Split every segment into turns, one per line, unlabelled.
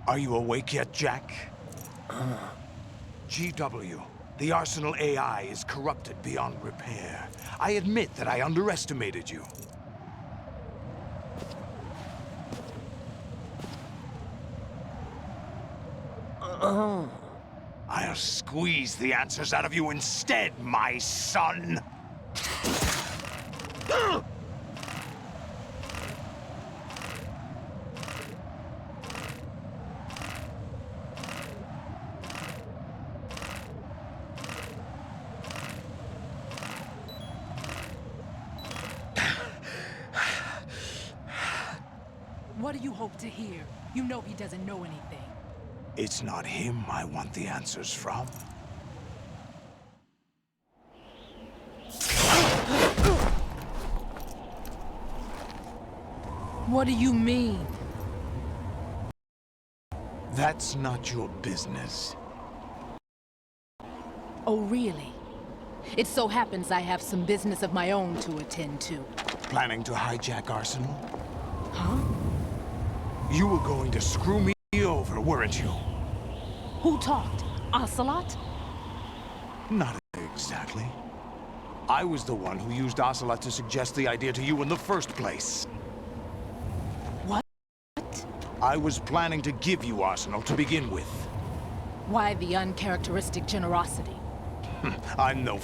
Are you awake yet, Jack? GW, the Arsenal AI is corrupted beyond repair. I admit that I underestimated you. I'll squeeze the answers out of you instead, my son!
What do you hope to hear? You know he doesn't know anything.
It's not him I want the answers from.
What do you mean?
That's not your business.
Oh, really? It so happens I have some business of my own to attend to.
Planning to hijack Arsenal?
Huh?
You were going to screw me over, weren't you?
Who talked? Ocelot?
Not exactly. I was the one who used Ocelot to suggest the idea to you in the first place.
What?
I was planning to give you Arsenal to begin with.
Why the uncharacteristic generosity?
I'm no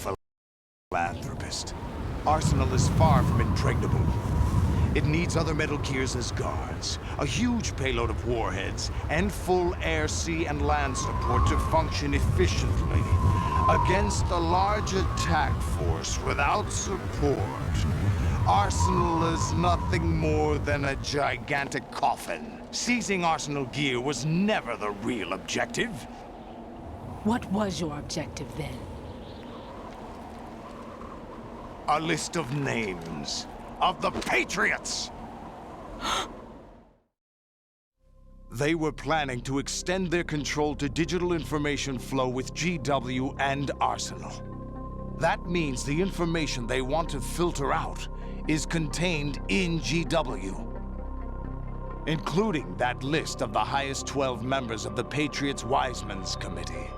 philanthropist. Arsenal is far from impregnable. It needs other Metal Gears as guards, a huge payload of warheads, and full air, sea, and land support to function efficiently. Against a large attack force without support, Arsenal is nothing more than a gigantic coffin. Seizing Arsenal gear was never the real objective.
What was your objective then?
A list of names. Of the Patriots! They were planning to extend their control to digital information flow with GW and Arsenal. That means the information they want to filter out is contained in GW, including that list of the highest 12 members of the Patriots Wiseman's Committee.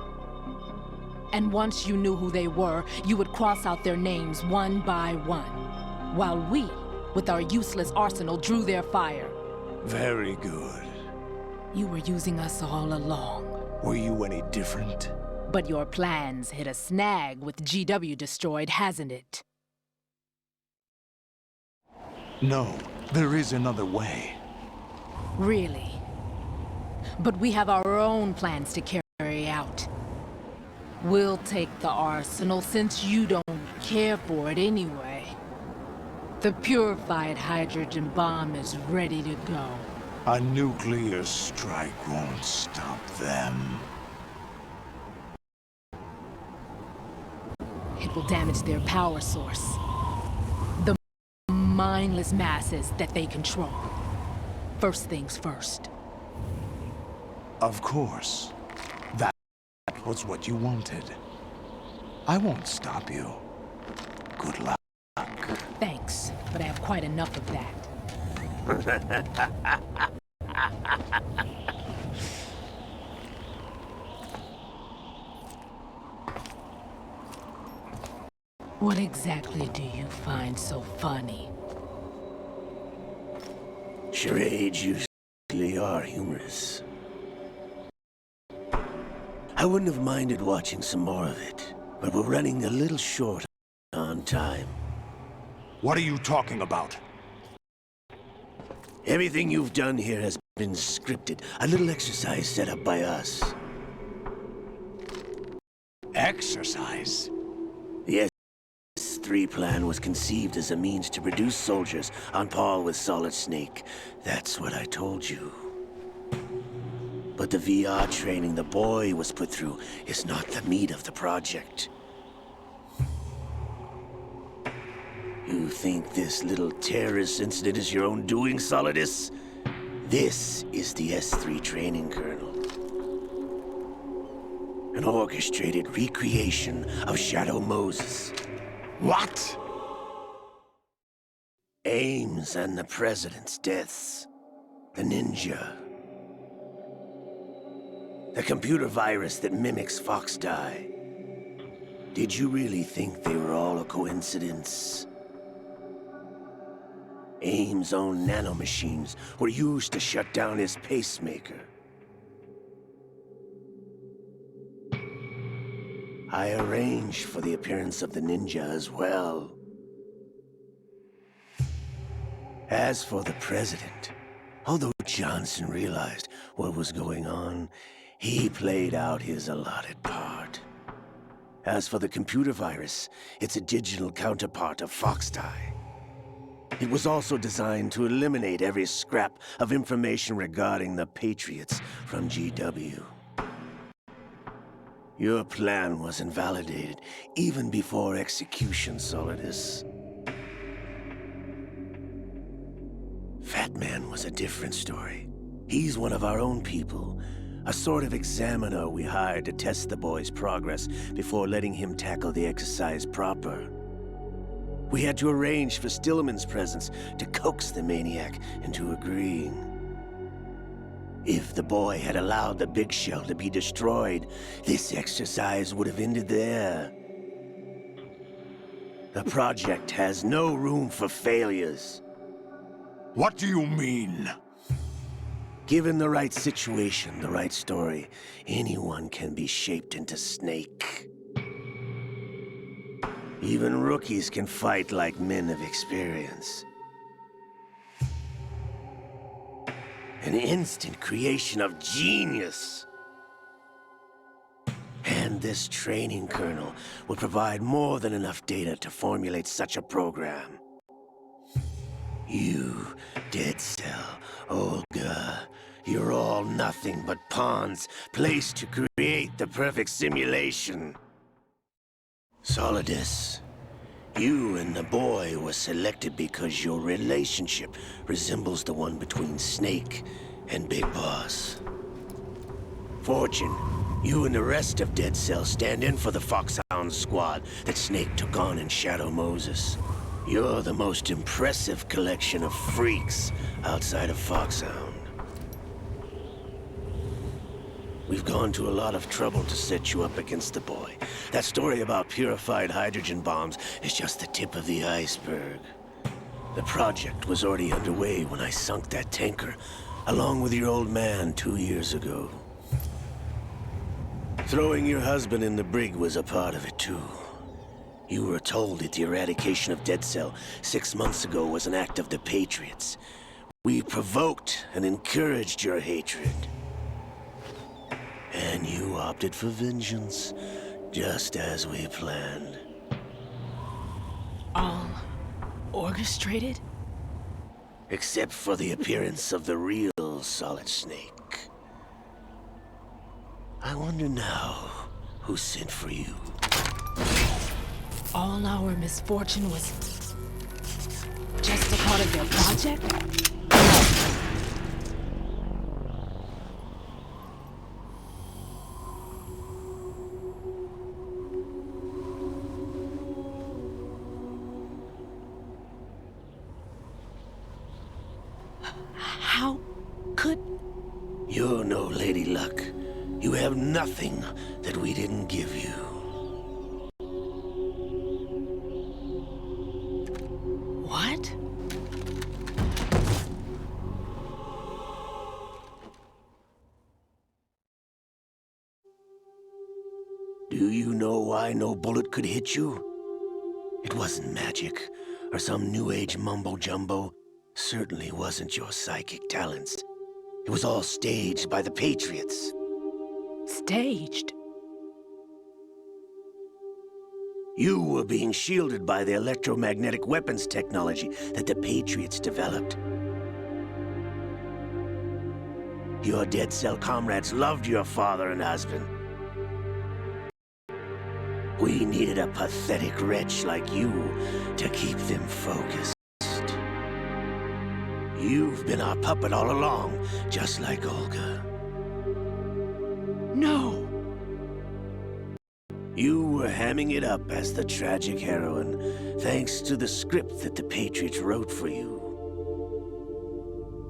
And once you knew who they were, you would cross out their names one by one. While we, with our useless arsenal, drew their fire.
Very good.
You were using us all along.
Were you any different?
But your plans hit a snag with GW destroyed, hasn't it?
No, there is another way.
Really? But we have our own plans to carry out. We'll take the arsenal since you don't care for it anyway. The purified hydrogen bomb is ready to go.
A nuclear strike won't stop them.
It will damage their power source. The mindless masses that they control. First things first.
Of course. That was what you wanted. I won't stop you. Good luck.
Thanks, but I have quite enough of that. What exactly do you find so funny?
Charades usually are humorous. I wouldn't have minded watching some more of it, but we're running a little short on time.
What are you talking about?
Everything you've done here has been scripted. A little exercise set up by us.
Exercise?
The S3 plan was conceived as a means to produce soldiers on par with Solid Snake. That's what I told you. But the VR training the boy was put through is not the meat of the project. You think this little terrorist incident is your own doing, Solidus? This is the S3 training kernel. An orchestrated recreation of Shadow Moses.
What?
Ames and the President's deaths. The ninja. The computer virus that mimics Foxdie. Did you really think they were all a coincidence? AIM's own nanomachines were used to shut down his pacemaker. I arranged for the appearance of the ninja as well. As for the president, although Johnson realized what was going on, he played out his allotted part. As for the computer virus, it's a digital counterpart of Foxdie. It was also designed to eliminate every scrap of information regarding the Patriots from GW. Your plan was invalidated even before execution, Solidus. Fat Man was a different story. He's one of our own people, a sort of examiner we hired to test the boy's progress before letting him tackle the exercise proper. We had to arrange for Stillman's presence to coax the maniac into agreeing. If the boy had allowed the big shell to be destroyed, this exercise would have ended there. The project has no room for failures.
What do you mean?
Given the right situation, the right story, anyone can be shaped into Snake. Even rookies can fight like men of experience. An instant creation of genius. And this training kernel would provide more than enough data to formulate such a program. You, Dead Cell, Olga, you're all nothing but pawns placed to create the perfect simulation. Solidus, you and the boy were selected because your relationship resembles the one between Snake and Big Boss. Fortune, you and the rest of Dead Cell stand in for the Foxhound squad that Snake took on in Shadow Moses. You're the most impressive collection of freaks outside of Foxhound. We've gone to a lot of trouble to set you up against the boy. That story about purified hydrogen bombs is just the tip of the iceberg. The project was already underway when I sunk that tanker, along with your old man 2 years ago. Throwing your husband in the brig was a part of it too. You were told that the eradication of Dead Cell 6 months ago was an act of the Patriots. We provoked and encouraged your hatred. And you opted for vengeance, just as we planned.
All orchestrated?
Except for the appearance of the real Solid Snake. I wonder now who sent for you.
All our misfortune was just a part of their project? How could...
You're no Lady Luck. You have nothing that we didn't give you.
What?
Do you know why no bullet could hit you? It wasn't magic, or some new age mumbo-jumbo. Certainly wasn't your psychic talents. It was all staged by the Patriots.
Staged?
You were being shielded by the electromagnetic weapons technology that the Patriots developed. Your Dead Cell comrades loved your father and husband. We needed a pathetic wretch like you to keep them focused. You've been our puppet all along, just like Olga.
No!
You were hamming it up as the tragic heroine, thanks to the script that the Patriots wrote for you.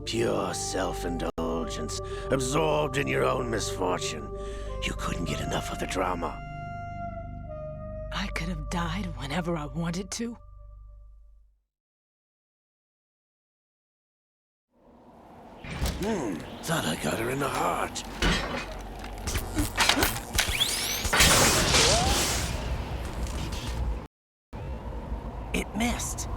Pure self-indulgence. indulgence, absorbed in your own misfortune. You couldn't get enough of the drama.
I could have died whenever I wanted to.
Thought I got her in the heart.
It missed.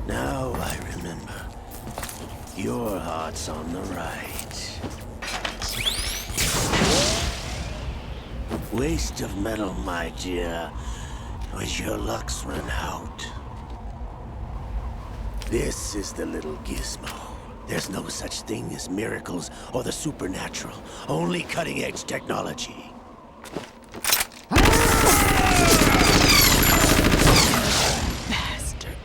Now I remember. Your heart's on the right. Waste of metal, my dear. Was your luck's run out? This is the little gizmo. There's no such thing as miracles or the supernatural. Only cutting-edge technology.
Bastard.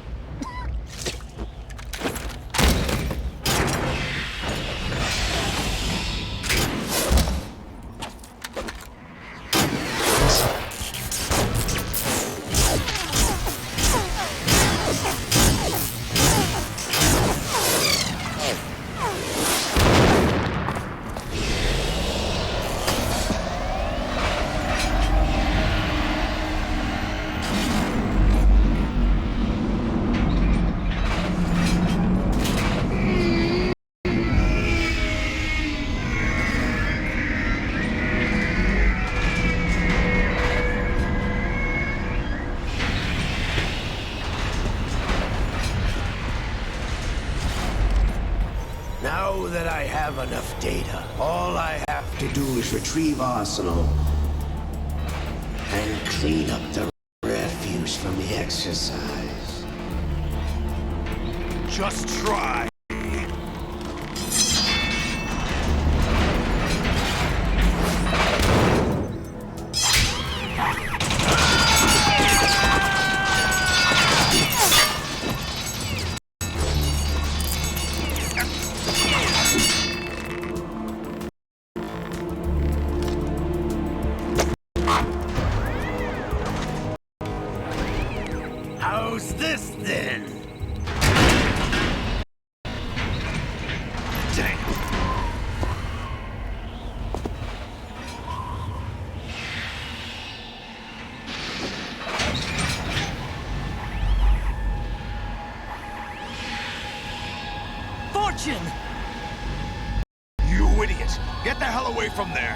Now that I have enough data, all I have to do is retrieve Arsenal and clean up the refuse from the exercise.
Just try.
How's this then?
Damn.
Fortune!
You idiot! Get the hell away from there!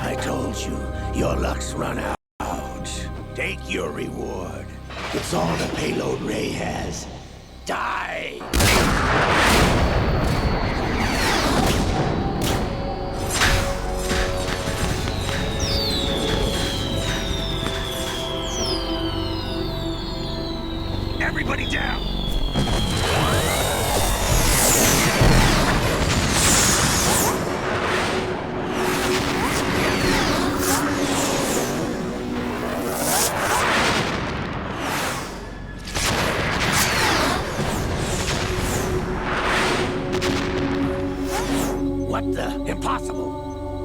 I told you, your luck's run out. Take your reward. It's all the payload Ray has. Die!
Everybody down!
What the? Impossible!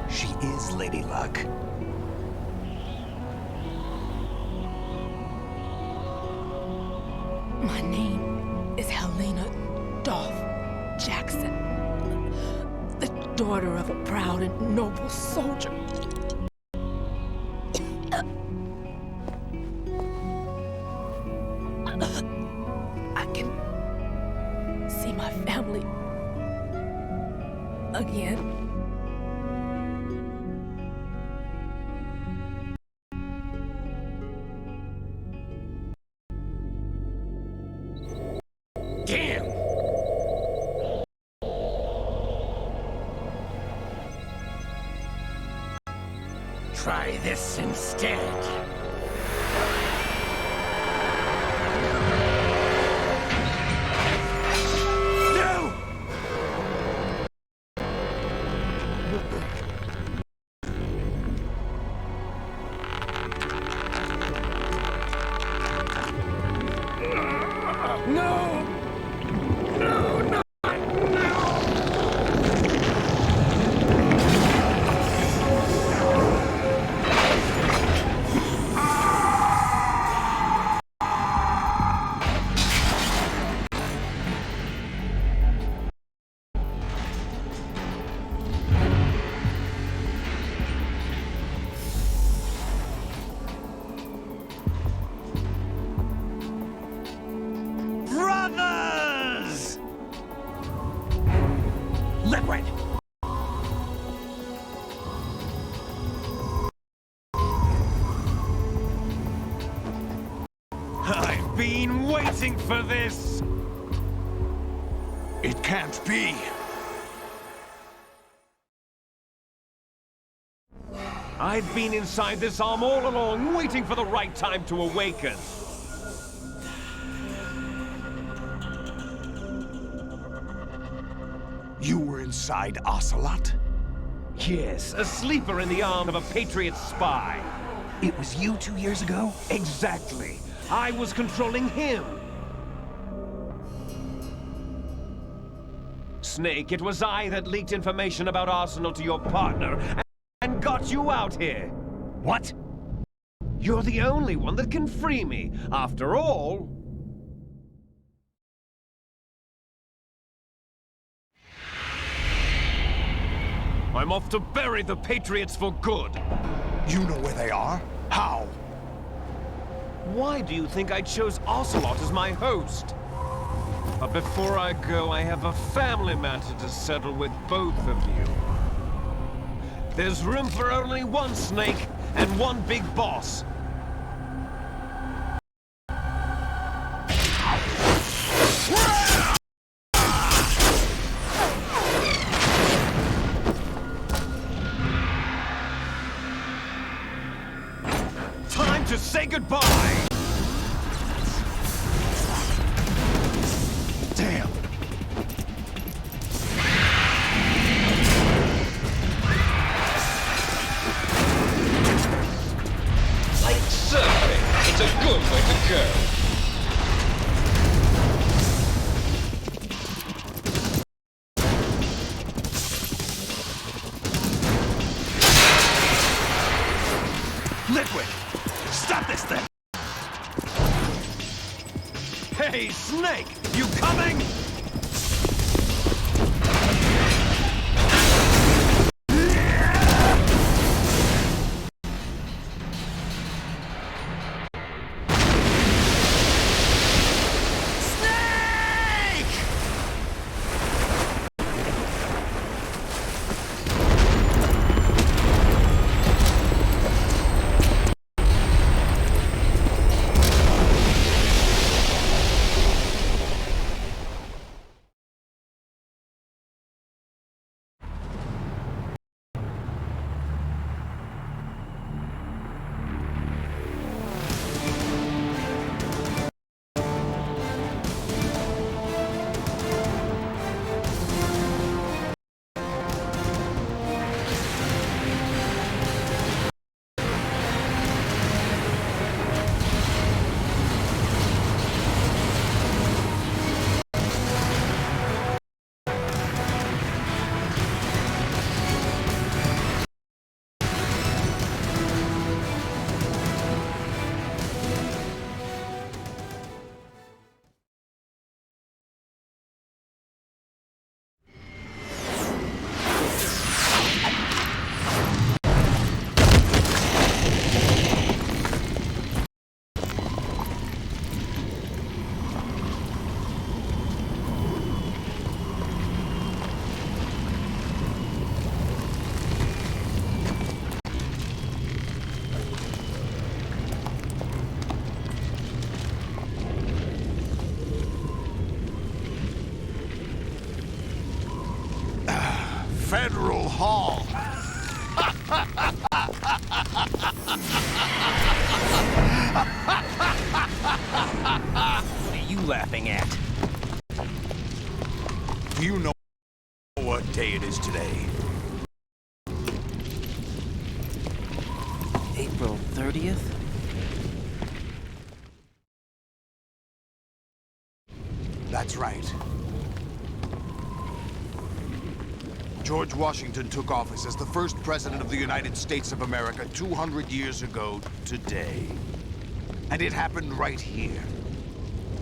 She is Lady Luck.
My name is Helena Dolph Jackson, the daughter of a proud and noble soldier. I can see my family again.
Damn! Try this instead. No! No! No, no, no!
Brothers! Liquid! I've been waiting for this!
It can't be.
I've been inside this arm all along, waiting for the right time to awaken.
You were inside Ocelot?
Yes, a sleeper in the arm of a Patriot spy.
It was you 2 years ago?
Exactly. I was controlling him. Snake, it was I that leaked information about Arsenal to your partner and got you out here.
What?
You're the only one that can free me. After all... I'm off to bury the Patriots for good.
You know where they are? How?
Why do you think I chose Ocelot as my host? But before I go, I have a family matter to settle with both of you. There's room for only one Snake and one big boss. Time to say goodbye!
Damn.
Like surfing, it's a good way to go.
Liquid! Stop this thing!
Hey, Snake! You coming?
Federal Hall.
What are you laughing at?
Do you know what day it is today?
April 30th?
That's right. George Washington took office as the first president of the United States of America 200 years ago today. And it happened right here.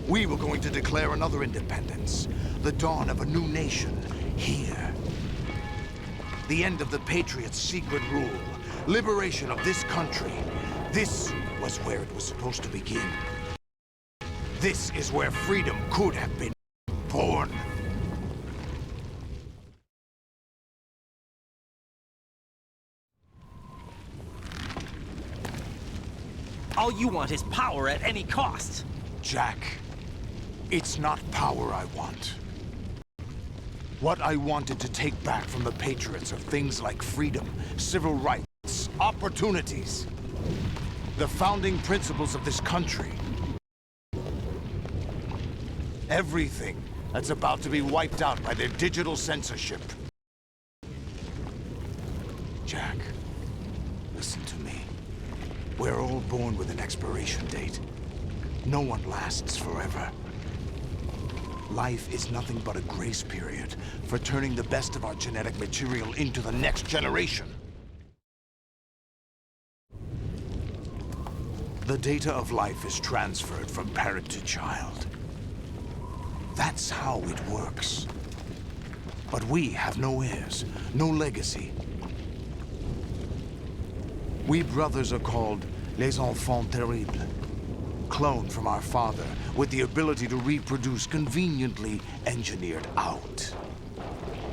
We were going to declare another independence, the dawn of a new nation, here. The end of the Patriots' secret rule, liberation of this country. This was where it was supposed to begin. This is where freedom could have been born.
All you want is power at any cost.
Jack, it's not power I want. What I wanted to take back from the Patriots are things like freedom, civil rights, opportunities. The founding principles of this country. Everything that's about to be wiped out by their digital censorship. Jack, listen to me. We're all born with an expiration date. No one lasts forever. Life is nothing but a grace period for turning the best of our genetic material into the next generation. The data of life is transferred from parent to child. That's how it works. But we have no heirs, no legacy. We brothers are called les enfants terribles. Cloned from our father, with the ability to reproduce conveniently engineered out.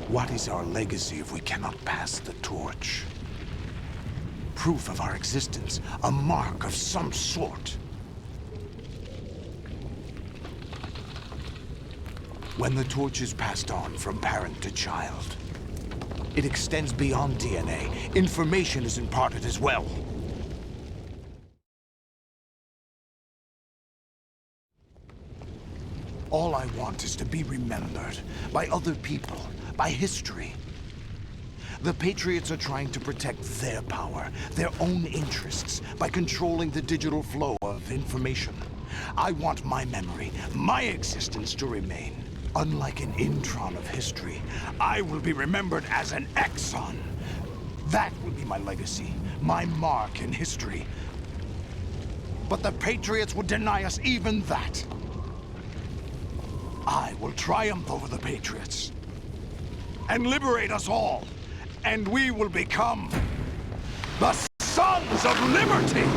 What is our legacy if we cannot pass the torch? Proof of our existence, a mark of some sort. When the torch is passed on from parent to child, it extends beyond DNA. Information is imparted as well. All I want is to be remembered by other people, by history. The Patriots are trying to protect their power, their own interests, by controlling the digital flow of information. I want my memory, my existence to remain. Unlike an intron of history, I will be remembered as an exon. That will be my legacy, my mark in history. But the Patriots would deny us even that. I will triumph over the Patriots and liberate us all, and we will become the Sons of Liberty!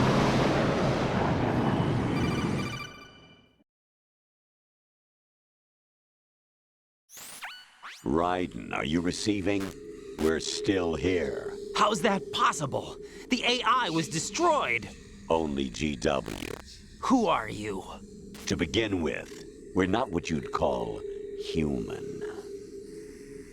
Raiden, are you receiving? We're still here.
How's that possible? The AI was destroyed.
Only GW.
Who are you?
To begin with, we're not what you'd call human.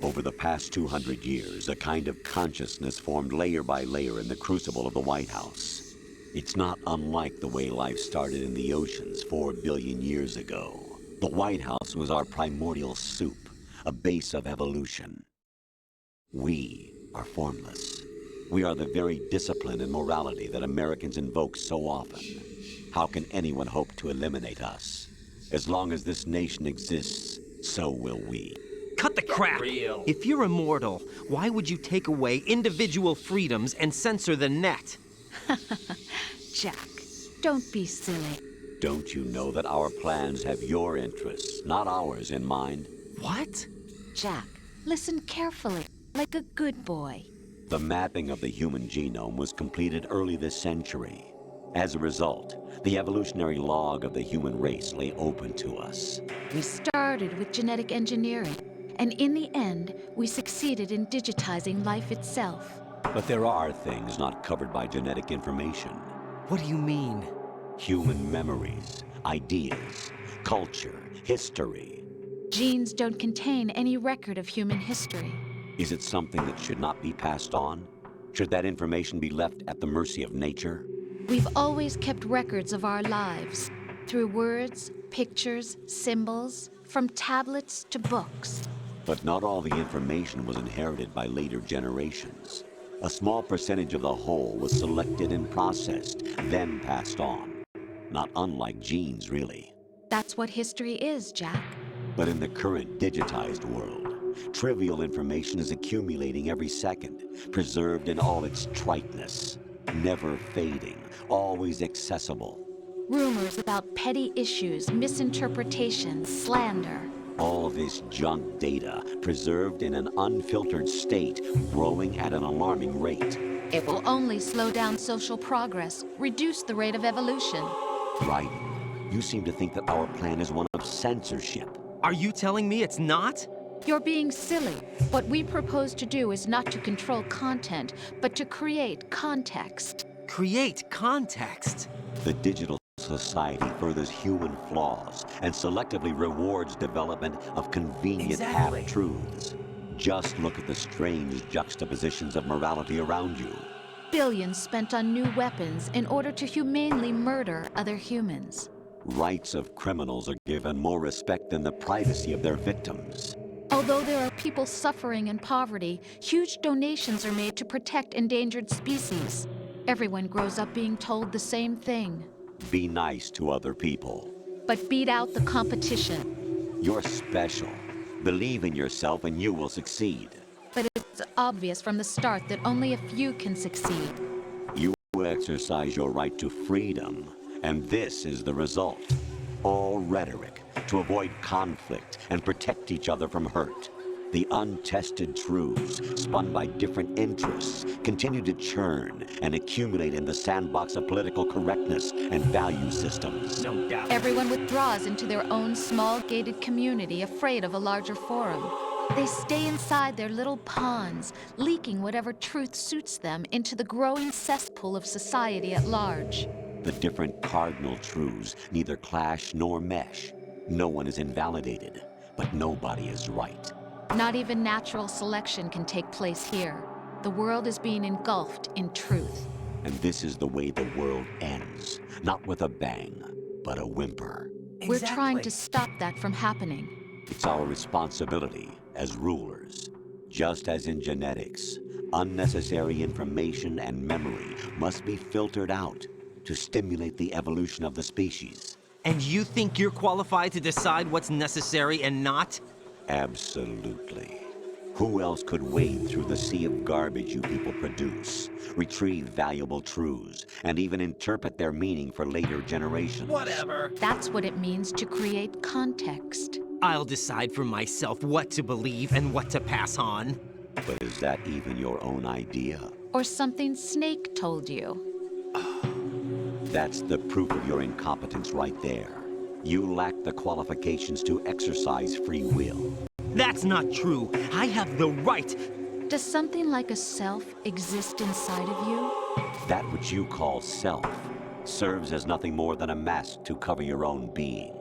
Over the past 200 years, a kind of consciousness formed layer by layer in the crucible of the White House. It's not unlike the way life started in the oceans 4 billion years ago. The White House was our primordial soup, a base of evolution. We are formless. We are the very discipline and morality that Americans invoke so often. How can anyone hope to eliminate us? As long as this nation exists, so will we.
Cut the crap! If you're immortal, why would you take away individual freedoms and censor the net?
Jack, don't be silly.
Don't you know that our plans have your interests, not ours, in mind?
What?
Jack, listen carefully, like a good boy.
The mapping of the human genome was completed early this century. As a result, the evolutionary log of the human race lay open to us.
We started with genetic engineering, and in the end, we succeeded in digitizing life itself.
But there are things not covered by genetic information.
What do you mean?
Human memories, ideas, culture, history.
Genes don't contain any record of human history.
Is it something that should not be passed on? Should that information be left at the mercy of nature?
We've always kept records of our lives, through words, pictures, symbols, from tablets to books.
But not all the information was inherited by later generations. A small percentage of the whole was selected and processed, then passed on. Not unlike genes, really.
That's what history is, Jack.
But in the current digitized world, trivial information is accumulating every second, preserved in all its triteness, never fading, always accessible.
Rumors about petty issues, misinterpretations, slander.
All this junk data, preserved in an unfiltered state, growing at an alarming rate.
It will only slow down social progress, reduce the rate of evolution.
Right? You seem to think that our plan is one of censorship.
Are you telling me it's not?
You're being silly. What we propose to do is not to control content, but to create context.
Create context.
The digital society furthers human flaws and selectively rewards development of convenient half-truths. Just look at the strange juxtapositions of morality around you.
Billions spent on new weapons in order to humanely murder other humans.
Rights of criminals are given more respect than the privacy of their victims.
Although there are people suffering in poverty, huge donations are made to protect endangered species. Everyone grows up being told the same thing.
Be nice to other people.
But beat out the competition.
You're special. Believe in yourself and you will succeed.
But it's obvious from the start that only a few can succeed.
You exercise your right to freedom, and this is the result. All rhetoric to avoid conflict and protect each other from hurt. The untested truths, spun by different interests, continue to churn and accumulate in the sandbox of political correctness and value systems.
No doubt.
Everyone withdraws into their own small gated community, afraid of a larger forum. They stay inside their little ponds, leaking whatever truth suits them into the growing cesspool of society at large.
The different cardinal truths neither clash nor mesh. No one is invalidated, but nobody is right.
Not even natural selection can take place here. The world is being engulfed in truth.
And this is the way the world ends. Not with a bang, but a whimper.
We're trying to stop that from happening.
It's our responsibility as rulers. Just as in genetics, unnecessary information and memory must be filtered out to stimulate the evolution of the species.
And you think you're qualified to decide what's necessary and not?
Absolutely. Who else could wade through the sea of garbage you people produce, retrieve valuable truths, and even interpret their meaning for later generations?
Whatever.
That's what it means to create context.
I'll decide for myself what to believe and what to pass on.
But is that even your own idea?
Or something Snake told you.
That's the proof of your incompetence right there. You lack the qualifications to exercise free will.
That's not true. I have the right.
Does something like a self exist inside of you?
That which you call self serves as nothing more than a mask to cover your own being.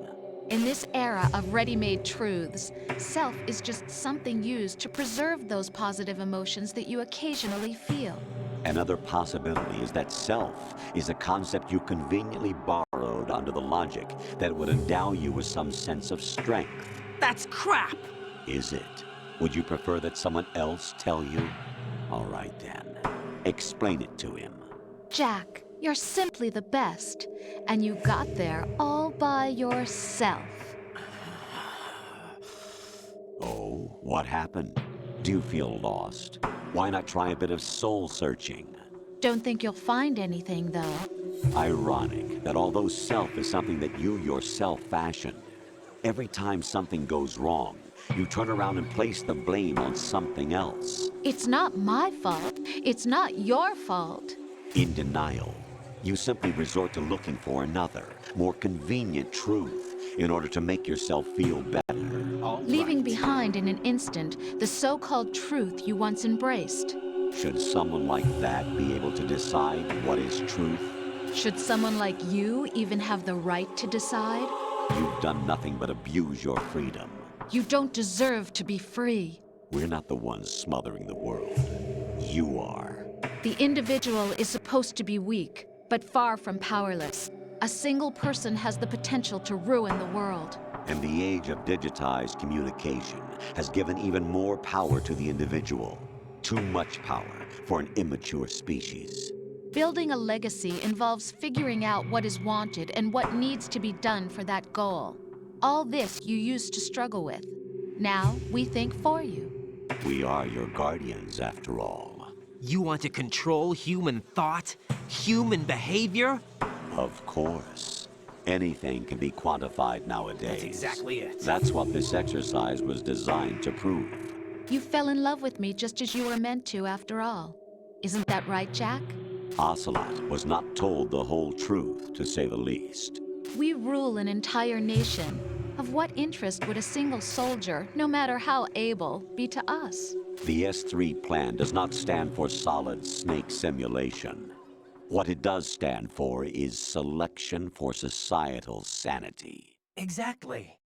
In this era of ready-made truths, self is just something used to preserve those positive emotions that you occasionally feel.
Another possibility is that self is a concept you conveniently borrowed under the logic that would endow you with some sense of strength.
That's crap!
Is it? Would you prefer that someone else tell you? All right then. Explain it to him.
Jack, you're simply the best, and you got there all by yourself.
Oh, what happened? Do you feel lost? Why not try a bit of soul-searching?
Don't think you'll find anything, though.
Ironic that although self is something that you yourself fashioned, every time something goes wrong, you turn around and place the blame on something else.
It's not my fault. It's not your fault.
In denial, you simply resort to looking for another, more convenient truth in order to make yourself feel better.
Leaving behind in an instant the so-called truth you once embraced.
Should someone like that be able to decide what is truth?
Should someone like you even have the right to decide?
You've done nothing but abuse your freedom.
You don't deserve to be free.
We're not the ones smothering the world. You are.
The individual is supposed to be weak, but far from powerless. A single person has the potential to ruin the world.
And the age of digitized communication has given even more power to the individual. Too much power for an immature species.
Building a legacy involves figuring out what is wanted and what needs to be done for that goal. All this you used to struggle with. Now, we think for you.
We are your guardians, after all.
You want to control human thought? Human behavior?
Of course. Anything can be quantified nowadays.
That's exactly it.
That's what this exercise was designed to prove.
You fell in love with me just as you were meant to, after all. Isn't that right, Jack?
Ocelot was not told the whole truth, to say the least.
We rule an entire nation. Of what interest would a single soldier, no matter how able, be to us?
The S3 plan does not stand for solid snake simulation. What it does stand for is selection for societal sanity.
Exactly.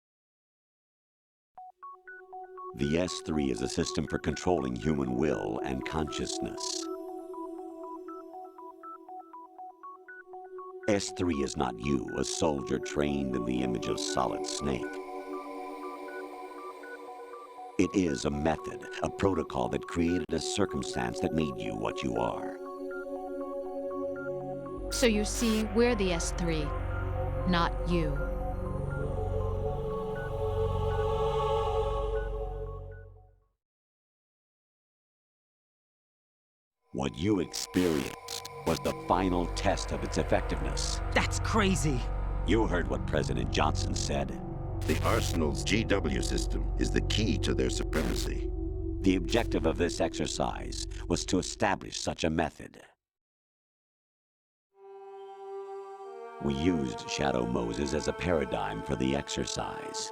The S3 is a system for controlling human will and consciousness. S3 is not you, a soldier trained in the image of Solid Snake. It is a method, a protocol that created a circumstance that made you what you are.
So you see, we're the S3, not you.
What you experienced was the final test of its effectiveness.
That's crazy.
You heard what President Johnson said.
The Arsenal's GW system is the key to their supremacy.
The objective of this exercise was to establish such a method. We used Shadow Moses as a paradigm for the exercise.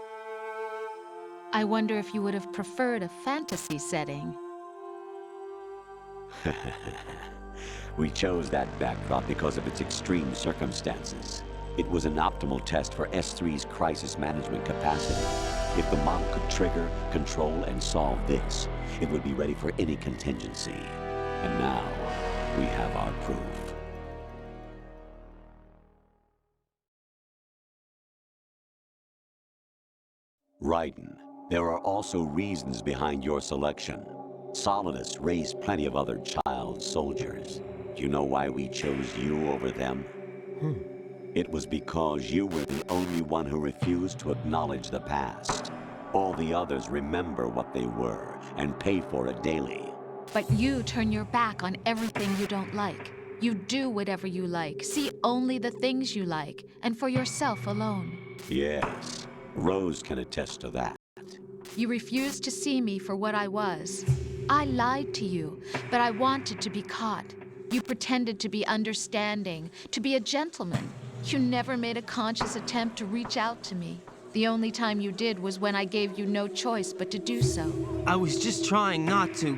I wonder if you would have preferred a fantasy setting.
We chose that backdrop because of its extreme circumstances. It was an optimal test for S3's crisis management capacity. If the model could trigger, control, and solve this, it would be ready for any contingency. And now, we have our proof. Raiden, there are also reasons behind your selection. Solidus raised plenty of other child soldiers. Do you know why we chose you over them? It was because you were the only one who refused to acknowledge the past. All the others remember what they were and pay for it daily.
But you turn your back on everything you don't like. You do whatever you like, see only the things you like, and for yourself alone.
Yes, Rose can attest to that.
You refused to see me for what I was. I lied to you, but I wanted to be caught. You pretended to be understanding, to be a gentleman. You never made a conscious attempt to reach out to me. The only time you did was when I gave you no choice but to do so.
I was just trying not to.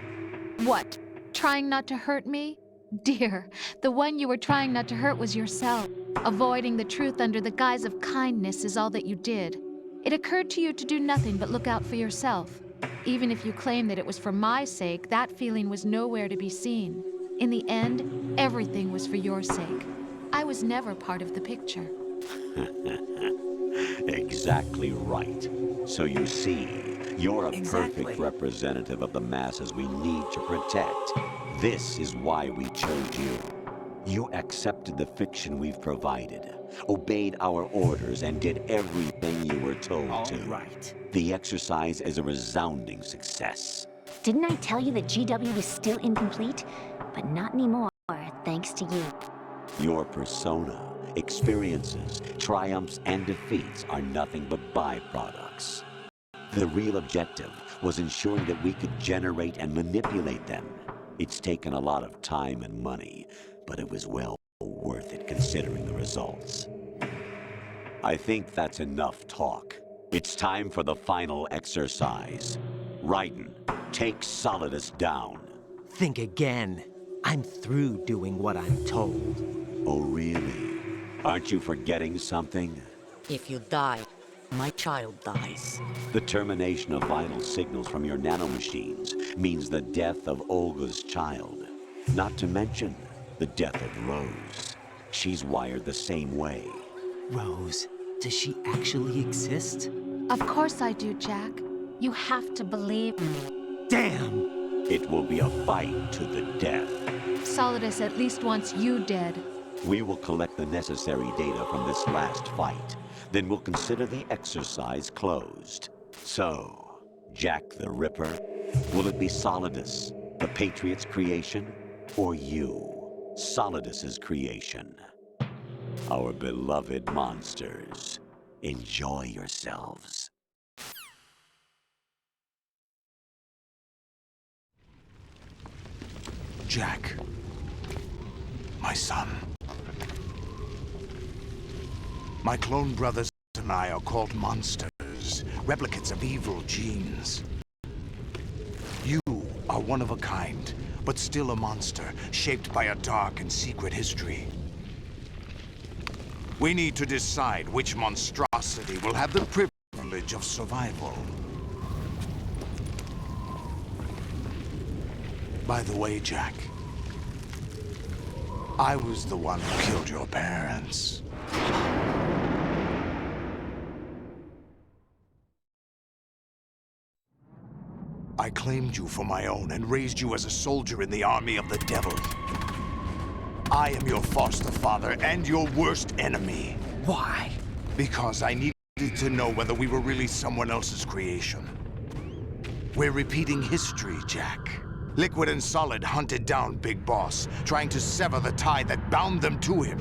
What? Trying not to hurt me? Dear, the one you were trying not to hurt was yourself. Avoiding the truth under the guise of kindness is all that you did. It occurred to you to do nothing but look out for yourself. Even if you claim that it was for my sake, that feeling was nowhere to be seen. In the end, everything was for your sake. I was never part of the picture.
Exactly right. So you see, you're a perfect representative of the masses we need to protect. This is why we chose you. You accepted the fiction we've provided, obeyed our orders, and did everything you were told to.
Right.
The exercise is a resounding success.
Didn't I tell you that GW was still incomplete? But not anymore, thanks to you.
Your persona, experiences, triumphs, and defeats are nothing but byproducts. The real objective was ensuring that we could generate and manipulate them. It's taken a lot of time and money, but it was well worth it considering the results. I think that's enough talk. It's time for the final exercise. Raiden, take Solidus down.
Think again. I'm through doing what I'm told.
Oh, really? Aren't you forgetting something?
If you die, my child dies.
The termination of vital signals from your nanomachines means the death of Olga's child. Not to mention the death of Rose. She's wired the same way.
Rose, does she actually exist?
Of course I do, Jack. You have to believe me.
Damn!
It will be a fight to the death.
Solidus at least wants you dead.
We will collect the necessary data from this last fight. Then we'll consider the exercise closed. So, Jack the Ripper, will it be Solidus, the Patriot's creation, or you, Solidus's creation? Our beloved monsters, enjoy yourselves.
Jack, my son. My clone brothers and I are called monsters, replicates of evil genes. You are one of a kind, but still a monster, shaped by a dark and secret history. We need to decide which monstrosity will have the privilege of survival. By the way, Jack, I was the one who killed your parents. I claimed you for my own and raised you as a soldier in the army of the devil. I am your foster father and your worst enemy.
Why?
Because I needed to know whether we were really someone else's creation. We're repeating history, Jack. Liquid and Solid hunted down Big Boss, trying to sever the tie that bound them to him.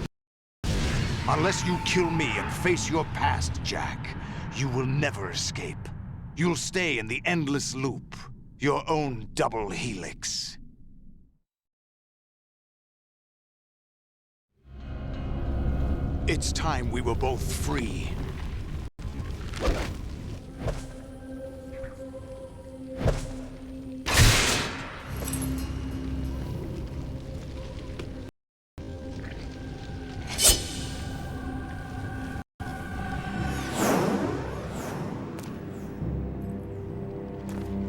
Unless you kill me and face your past, Jack, you will never escape. You'll stay in the endless loop, your own double helix. It's time we were both free.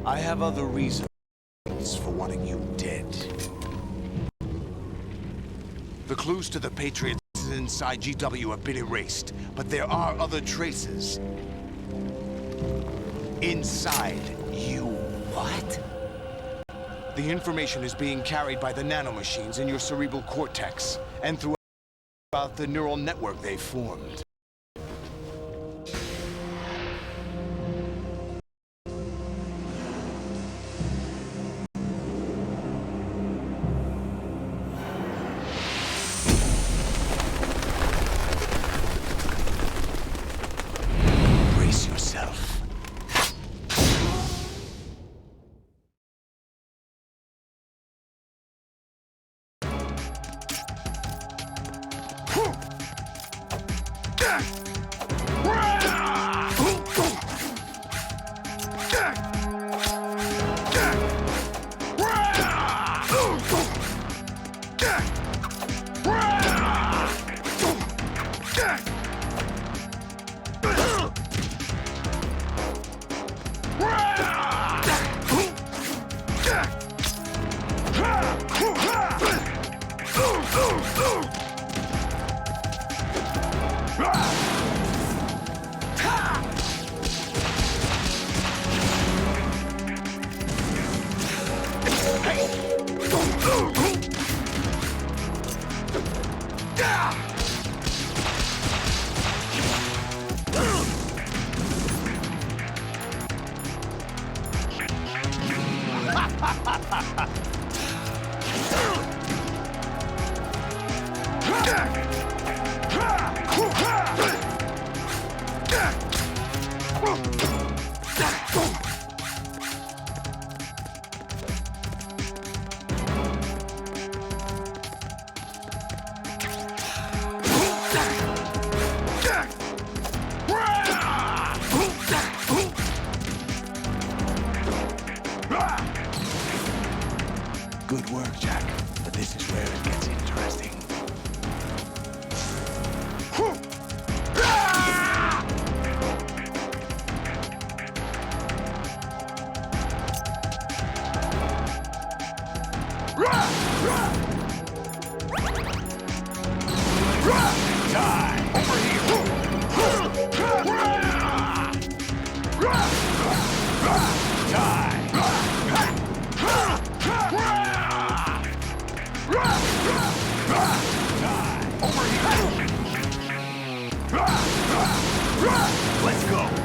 I have other reasons for wanting you dead. The clues to the Patriots inside GW have been erased, but there are other traces. Inside you.
What?
The information is being carried by the nanomachines in your cerebral cortex, and throughout the neural network they formed. Good work, Jack. But this is where it gets interesting. Die! Over here! Die! Let's go!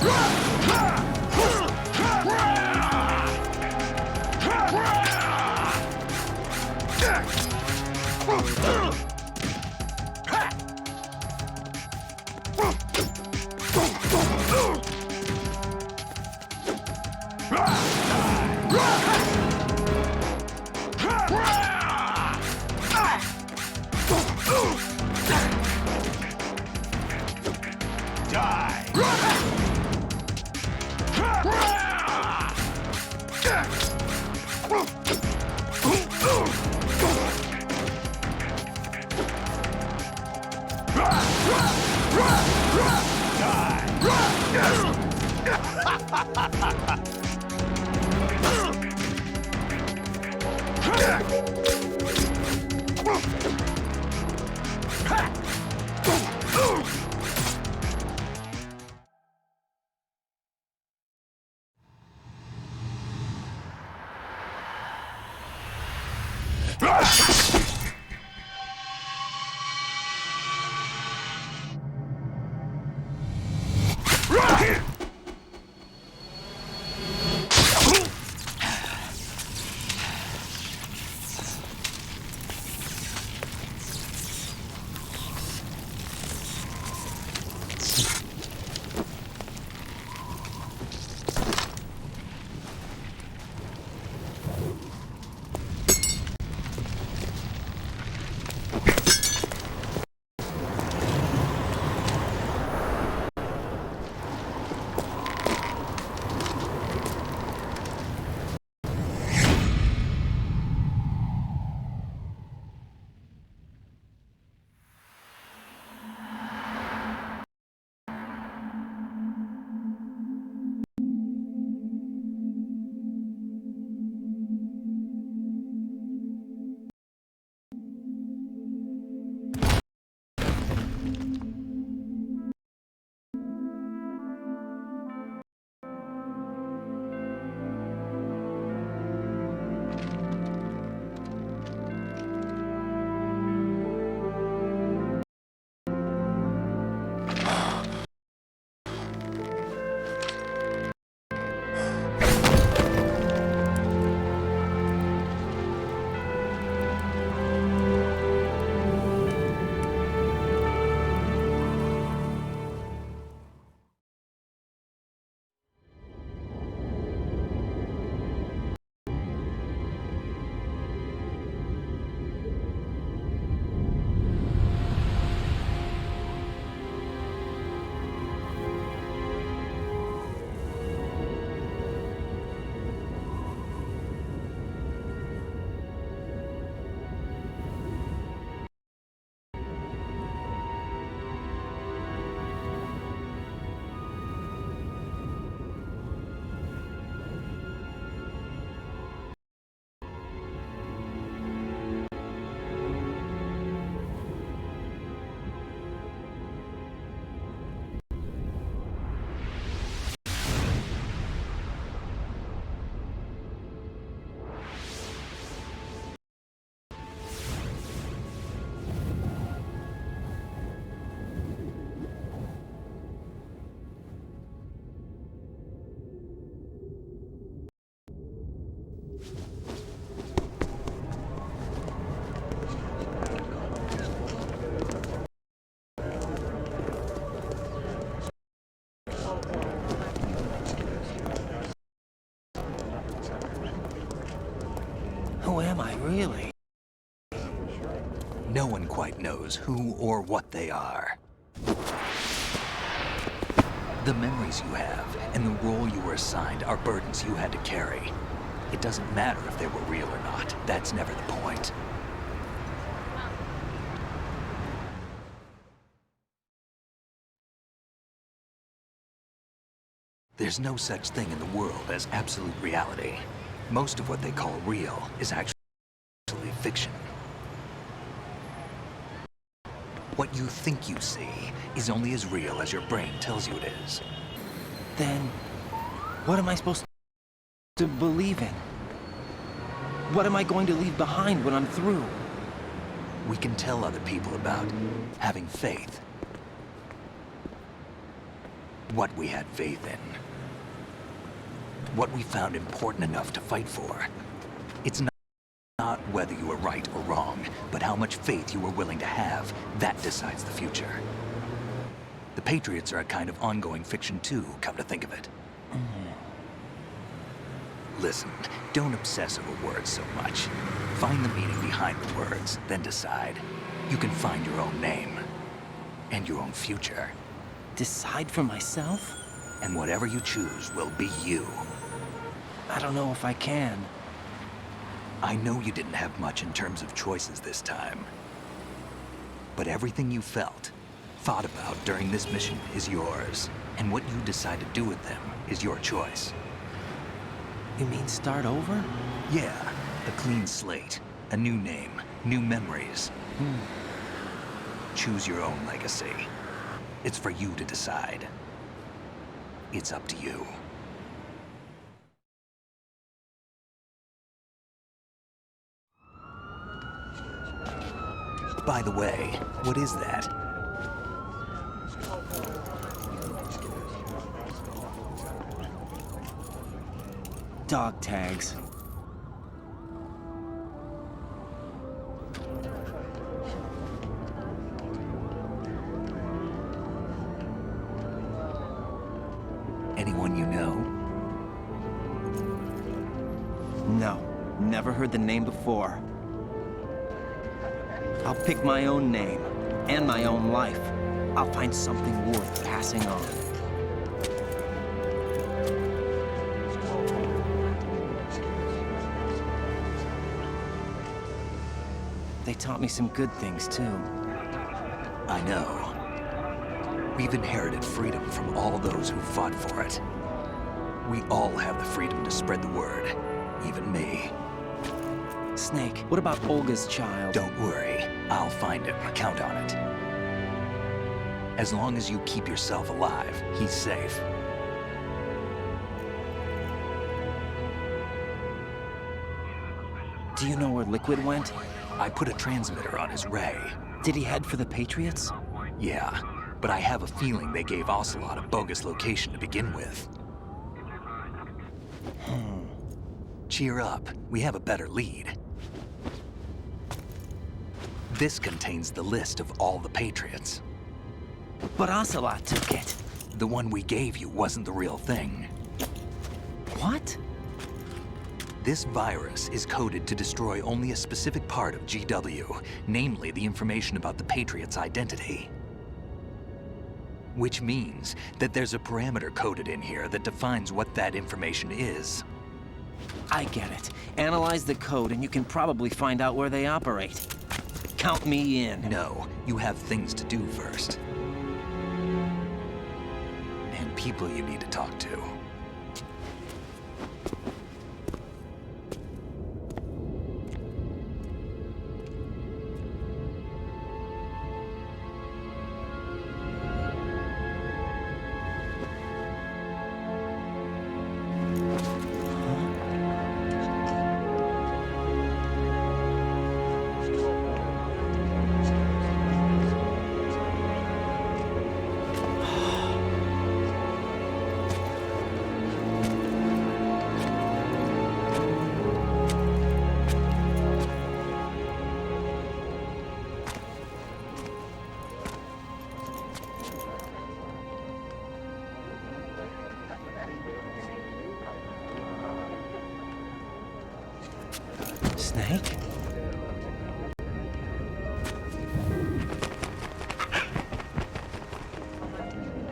Who am I, really?
No one quite knows who or what they are. The memories you have and the role you were assigned are burdens you had to carry. It doesn't matter if they were real or not. That's never the point. There's no such thing in the world as absolute reality. Most of what they call real is actually fiction. What you think you see is only as real as your brain tells you it is.
Then, what am I supposed to believe in? What am I going to leave behind when I'm through?
We can tell other people about having faith. what we had faith in. What we found important enough to fight for. It's not whether you were right or wrong, but how much faith you were willing to have. That decides the future. The Patriots are a kind of ongoing fiction too, come to think of it. Listen, don't obsess over words so much. Find the meaning behind the words, then decide. You can find your own name. And your own future.
Decide for myself?
And whatever you choose will be you.
I don't know if I can.
I know you didn't have much in terms of choices this time. But everything you felt, thought about during this mission is yours. And what you decide to do with them is your choice.
You mean start over?
Yeah, a clean slate, a new name, new memories. Choose your own legacy. It's for you to decide. It's up to you. By the way, what is that?
Dog tags.
Anyone you know?
No, never heard the name before. I'll pick my own name, and my own life. I'll find something worth passing on. They taught me some good things, too.
I know. We've inherited freedom from all those who fought for it. We all have the freedom to spread the word, even me.
Snake, what about Olga's child?
Don't worry, I'll find him, count on it. As long as you keep yourself alive, he's safe.
Do you know where Liquid went?
I put a transmitter on his ray.
Did he head for the Patriots?
Yeah, but I have a feeling they gave Ocelot a bogus location to begin with. Cheer up, we have a better lead. This contains the list of all the Patriots.
But Ocelot took it.
The one we gave you wasn't the real thing.
What?
This virus is coded to destroy only a specific part of GW, namely the information about the Patriots' identity. Which means that there's a parameter coded in here that defines what that information is.
I get it. Analyze the code and you can probably find out where they operate. Count me in.
No, you have things to do first. And people you need to talk to.
Snake?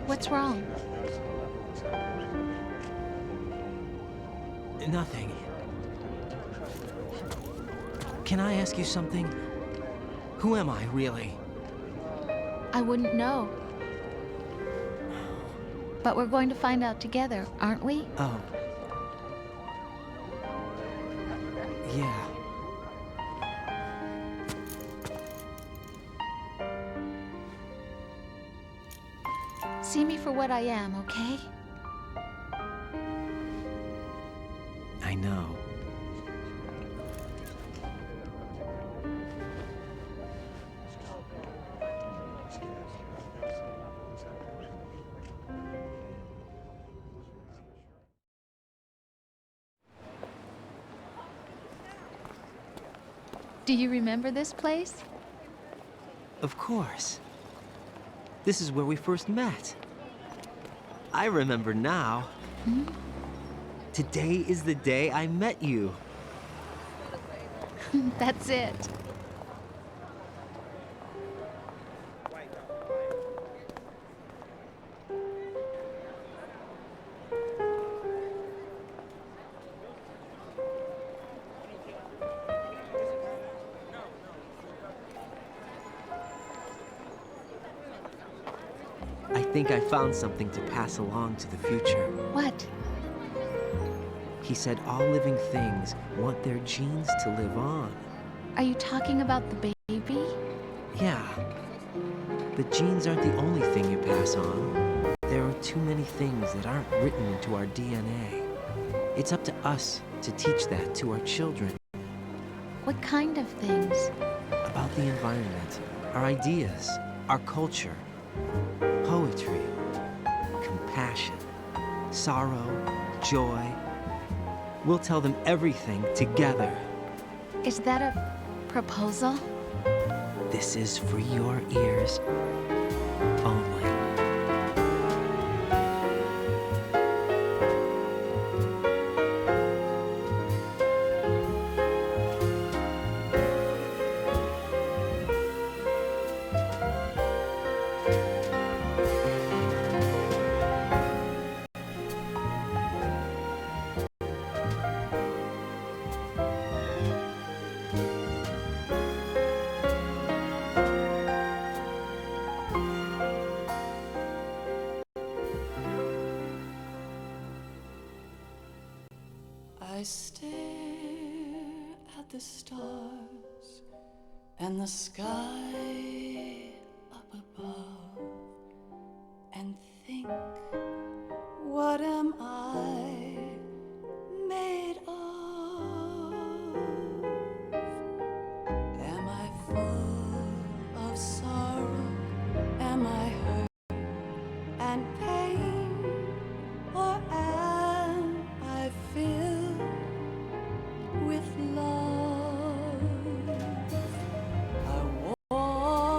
What's wrong?
Nothing. Can I ask you something? Who am I, really?
I wouldn't know. But we're going to find out together, aren't we?
Oh. Yeah.
See me for what I am, okay?
I know.
Do you remember this place?
Of course. This is where we first met. I remember now.
Hmm?
Today is the day I met you.
That's it.
I think I found something to pass along to the future.
What?
He said all living things want their genes to live on.
Are you talking about the baby?
Yeah. But genes aren't the only thing you pass on. There are too many things that aren't written into our DNA. It's up to us to teach that to our children.
What kind of things?
About the environment, our ideas, our culture, poetry, compassion, sorrow, joy. We'll tell them everything together.
Is that a proposal?
This is for your ears only.
I stare at the stars and the sky up above and think, what am I made of? Am I full of sorrow? Am I hurt and pain? Or am I filled with love? I walk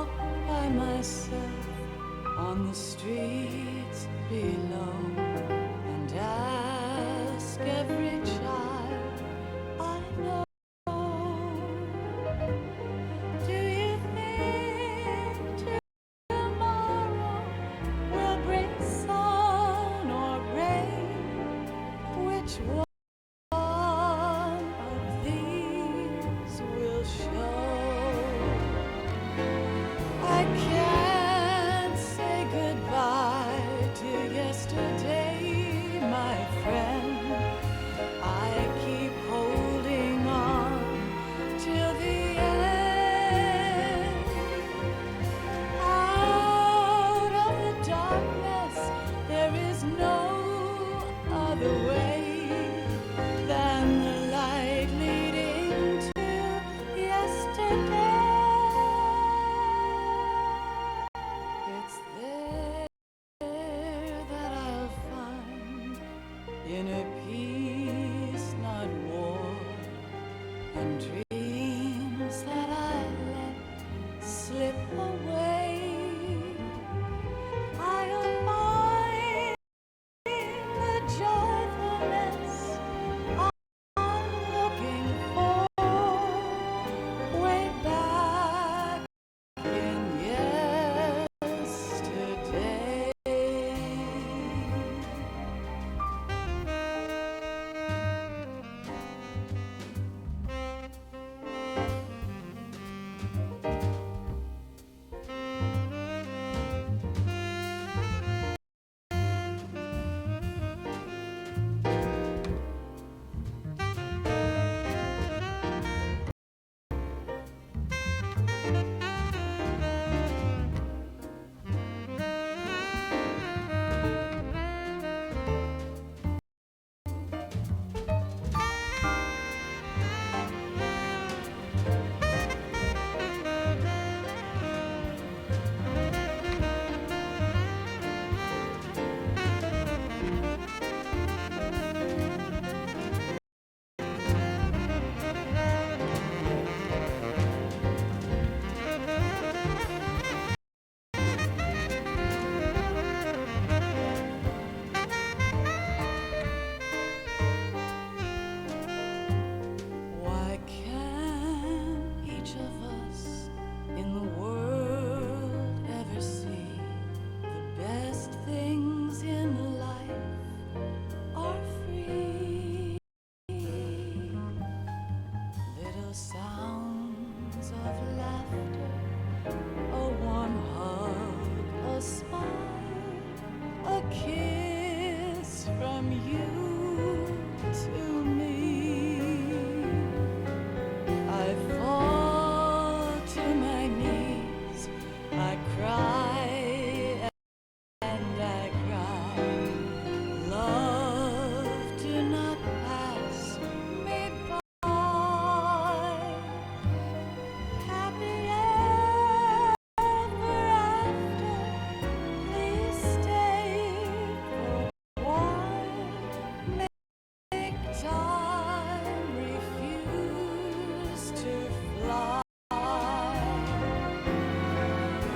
time refuse to fly.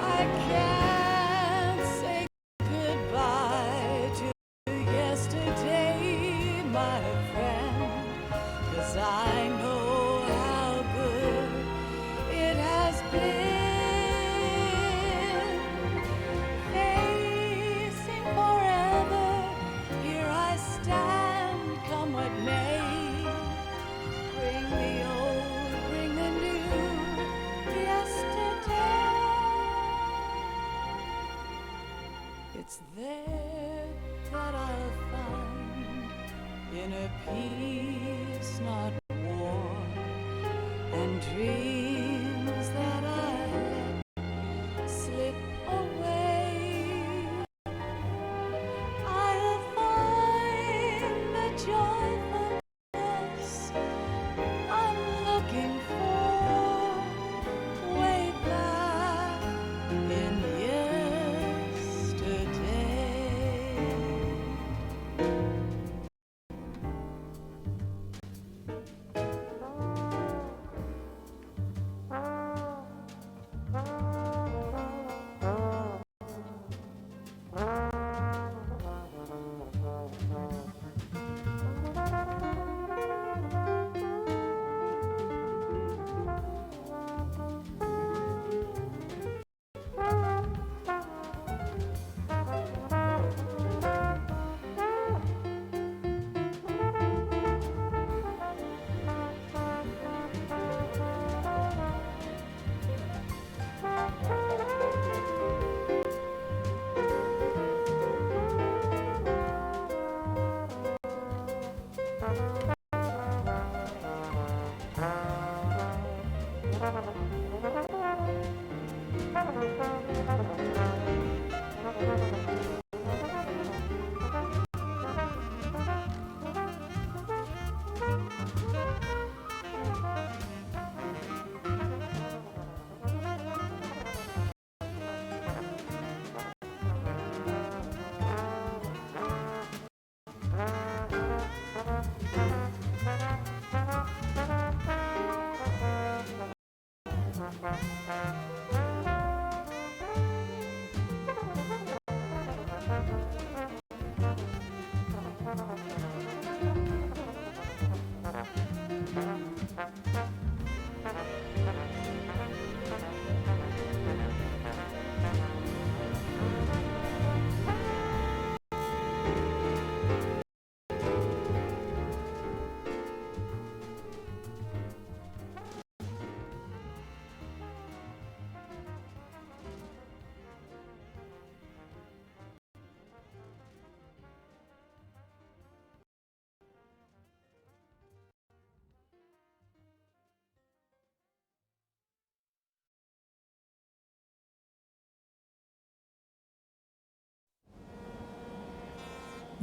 I can't say goodbye to yesterday, my friend, 'cause I know how good it has been. Facing forever, here I stand, come what may. Bring the old, bring the new, yesterday. It's there that I'll find inner peace, not war, and dreams that I let slip away. I'll find the joyfulness I'm looking for way back in yesterday.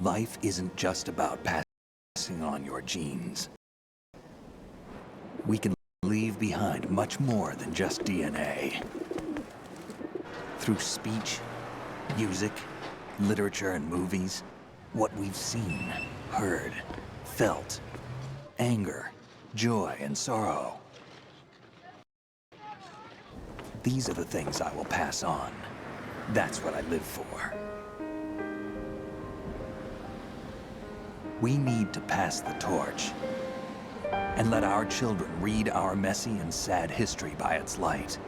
Life isn't just about passing on your genes. We can leave behind much more than just DNA. Through speech, music, literature, and movies, what we've seen, heard, felt, anger, joy, and sorrow. These are the things I will pass on. That's what I live for. We need to pass the torch and let our children read our messy and sad history by its light.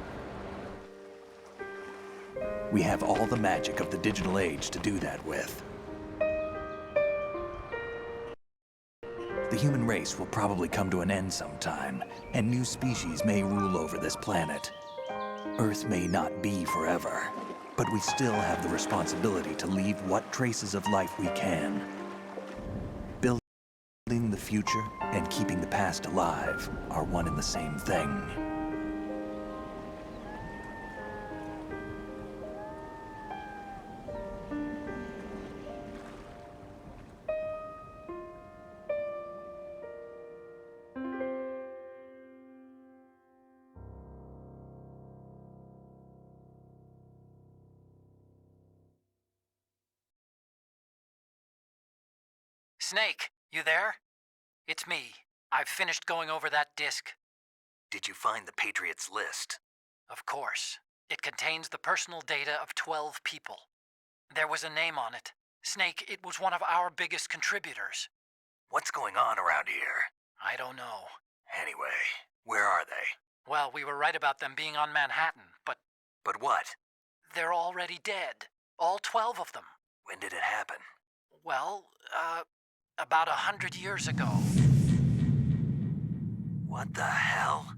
We have all the magic of the digital age to do that with. The human race will probably come to an end sometime, and new species may rule over this planet. Earth may not be forever, but we still have the responsibility to leave what traces of life we can. Building the future and keeping the past alive are one and the same thing.
Snake, you there?
It's me. I've finished going over that disk.
Did you find the Patriots list?
Of course. It contains the personal data of 12 people. There was a name on it. Snake, it was one of our biggest contributors.
What's going on around here?
I don't know.
Anyway, where are they?
Well, we were right about them being on Manhattan, but...
But what?
They're already dead. All 12 of them.
When did it happen?
Well, about 100 years ago.
What the hell?